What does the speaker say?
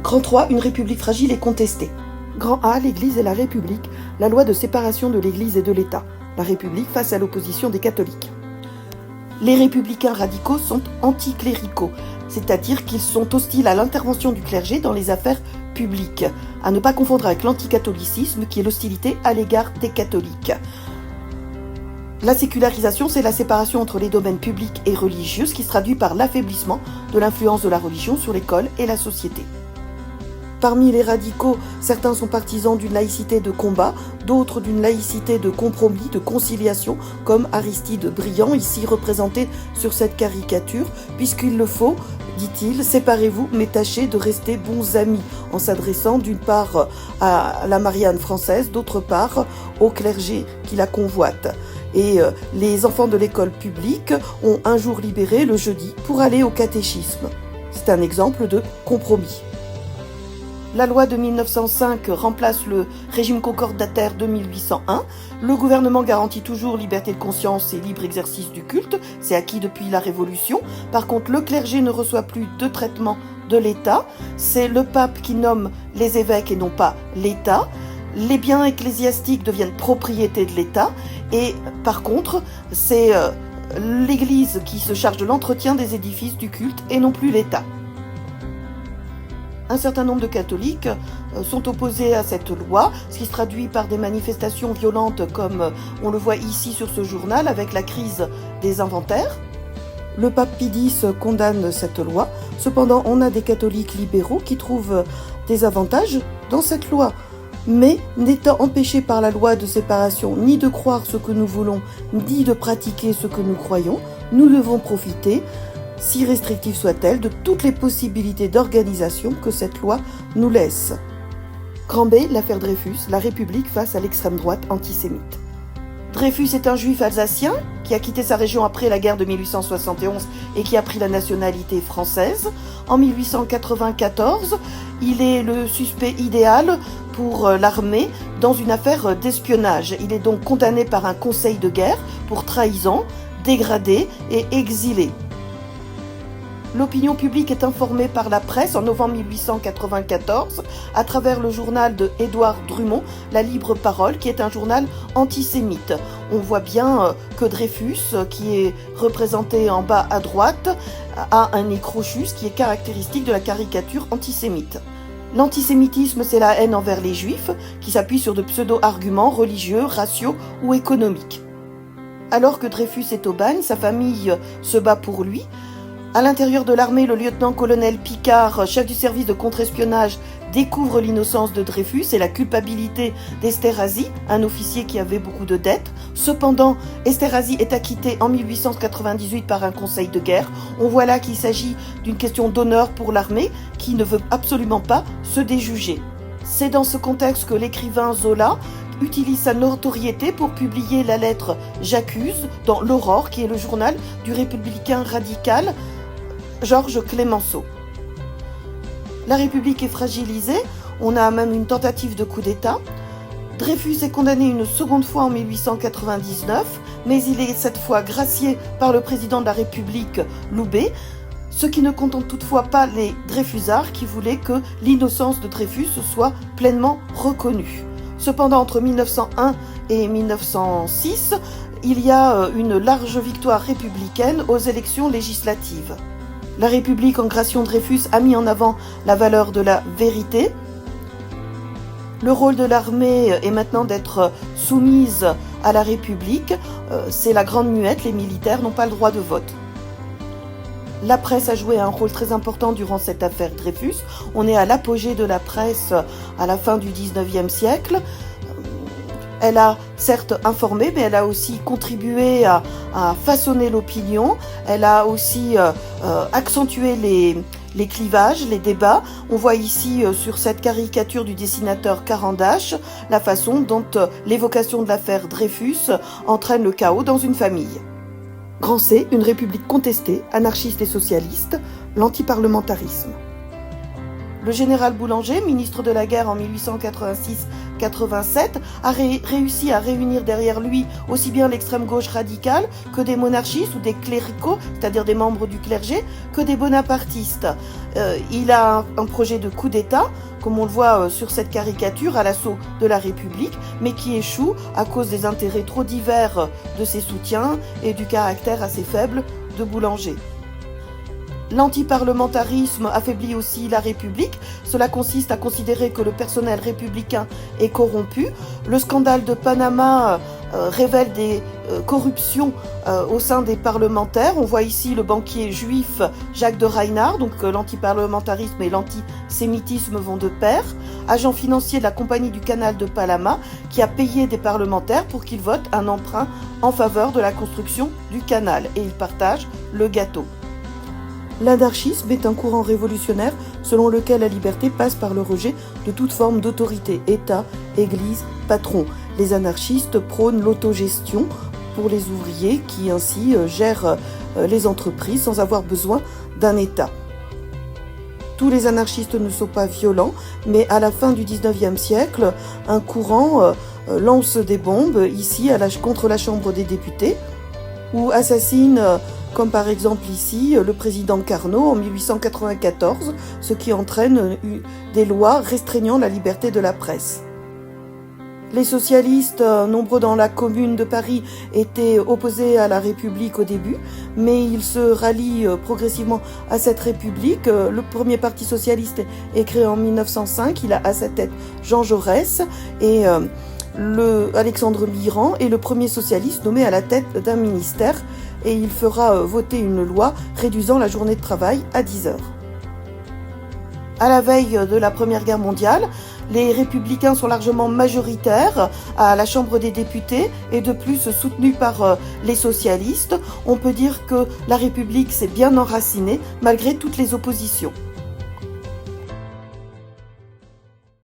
Grand 3, une république fragile et contestée. Grand A, l'Église et la République, la loi de séparation de l'Église et de l'État. La République face à l'opposition des catholiques. Les républicains radicaux sont anticléricaux, c'est-à-dire qu'ils sont hostiles à l'intervention du clergé dans les affaires publiques, à ne pas confondre avec l'anticatholicisme qui est l'hostilité à l'égard des catholiques. La sécularisation, c'est la séparation entre les domaines publics et religieux, ce qui se traduit par l'affaiblissement de l'influence de la religion sur l'école et la société. Parmi les radicaux, certains sont partisans d'une laïcité de combat, d'autres d'une laïcité de compromis, de conciliation, comme Aristide Briand, ici représenté sur cette caricature, puisqu'il le faut, dit-il, séparez-vous, mais tâchez de rester bons amis, en s'adressant d'une part à la Marianne française, d'autre part au clergé qui la convoite. Et les enfants de l'école publique ont un jour libéré, le jeudi, pour aller au catéchisme. C'est un exemple de compromis. La loi de 1905 remplace le régime concordataire de 1801. Le gouvernement garantit toujours liberté de conscience et libre exercice du culte. C'est acquis depuis la Révolution. Par contre, le clergé ne reçoit plus de traitement de l'État. C'est le pape qui nomme les évêques et non pas l'État. Les biens ecclésiastiques deviennent propriété de l'État. Et par contre, c'est l'Église qui se charge de l'entretien des édifices du culte et non plus l'État. Un certain nombre de catholiques sont opposés à cette loi, ce qui se traduit par des manifestations violentes comme on le voit ici sur ce journal avec la crise des inventaires. Le pape Pie X condamne cette loi. Cependant, on a des catholiques libéraux qui trouvent des avantages dans cette loi. Mais n'étant empêchés par la loi de séparation ni de croire ce que nous voulons, ni de pratiquer ce que nous croyons, nous devons profiter, si restrictive soit-elle, de toutes les possibilités d'organisation que cette loi nous laisse. Grand B, l'affaire Dreyfus, la République face à l'extrême droite antisémite. Dreyfus est un juif alsacien qui a quitté sa région après la guerre de 1871 et qui a pris la nationalité française. En 1894, il est le suspect idéal pour l'armée dans une affaire d'espionnage. Il est donc condamné par un conseil de guerre pour trahison, dégradé et exilé. L'opinion publique est informée par la presse en novembre 1894 à travers le journal de Édouard Drummond, La Libre Parole, qui est un journal antisémite. On voit bien que Dreyfus, qui est représenté en bas à droite, a un nez crochu, ce qui est caractéristique de la caricature antisémite. L'antisémitisme, c'est la haine envers les juifs, qui s'appuie sur de pseudo-arguments religieux, raciaux ou économiques. Alors que Dreyfus est au bagne, sa famille se bat pour lui. À l'intérieur de l'armée, le lieutenant-colonel Picard, chef du service de contre-espionnage, découvre l'innocence de Dreyfus et la culpabilité d'Esterhazy, un officier qui avait beaucoup de dettes. Cependant, Esterhazy est acquitté en 1898 par un conseil de guerre. On voit là qu'il s'agit d'une question d'honneur pour l'armée qui ne veut absolument pas se déjuger. C'est dans ce contexte que l'écrivain Zola utilise sa notoriété pour publier la lettre « J'accuse » dans l'Aurore, qui est le journal du républicain radical Georges Clemenceau. La République est fragilisée, on a même une tentative de coup d'État. Dreyfus est condamné une seconde fois en 1899, mais il est cette fois gracié par le président de la République, Loubet, ce qui ne contente toutefois pas les Dreyfusards qui voulaient que l'innocence de Dreyfus soit pleinement reconnue. Cependant, entre 1901 et 1906, il y a une large victoire républicaine aux élections législatives. La République, en graciant Dreyfus, a mis en avant la valeur de la vérité. Le rôle de l'armée est maintenant d'être soumise à la République. C'est la grande muette, les militaires n'ont pas le droit de vote. La presse a joué un rôle très important durant cette affaire Dreyfus. On est à l'apogée de la presse à la fin du 19e siècle. Elle a certes informé, mais elle a aussi contribué à façonner l'opinion. Elle a aussi accentué les clivages, les débats. On voit ici sur cette caricature du dessinateur Carandache la façon dont l'évocation de l'affaire Dreyfus entraîne le chaos dans une famille. Grand C, une république contestée, anarchiste et socialiste, l'antiparlementarisme. Le général Boulanger, ministre de la guerre en 1886-87, a réussi à réunir derrière lui aussi bien l'extrême gauche radicale que des monarchistes ou des cléricaux, c'est-à-dire des membres du clergé, que des bonapartistes. Il a un projet de coup d'État, comme on le voit sur cette caricature, à l'assaut de la République, mais qui échoue à cause des intérêts trop divers de ses soutiens et du caractère assez faible de Boulanger. L'antiparlementarisme affaiblit aussi la République. Cela consiste à considérer que le personnel républicain est corrompu. Le scandale de Panama révèle des corruptions au sein des parlementaires. On voit ici le banquier juif Jacques de Reinhardt, donc l'antiparlementarisme et l'antisémitisme vont de pair. Agent financier de la compagnie du canal de Panama, qui a payé des parlementaires pour qu'ils votent un emprunt en faveur de la construction du canal. Et ils partagent le gâteau. L'anarchisme est un courant révolutionnaire selon lequel la liberté passe par le rejet de toute forme d'autorité, État, Église, patron. Les anarchistes prônent l'autogestion pour les ouvriers qui ainsi gèrent les entreprises sans avoir besoin d'un État. Tous les anarchistes ne sont pas violents, mais à la fin du 19e siècle, un courant lance des bombes ici contre la Chambre des députés ou assassine comme par exemple ici le président Carnot en 1894, ce qui entraîne des lois restreignant la liberté de la presse. Les socialistes, nombreux dans la commune de Paris, étaient opposés à la République au début, mais ils se rallient progressivement à cette République. Le premier parti socialiste est créé en 1905, il a à sa tête Jean Jaurès et Alexandre Mitterrand est le premier socialiste nommé à la tête d'un ministère et il fera voter une loi réduisant la journée de travail à 10 heures. À la veille de la Première Guerre mondiale, les républicains sont largement majoritaires à la Chambre des députés et de plus soutenus par les socialistes. On peut dire que la République s'est bien enracinée malgré toutes les oppositions.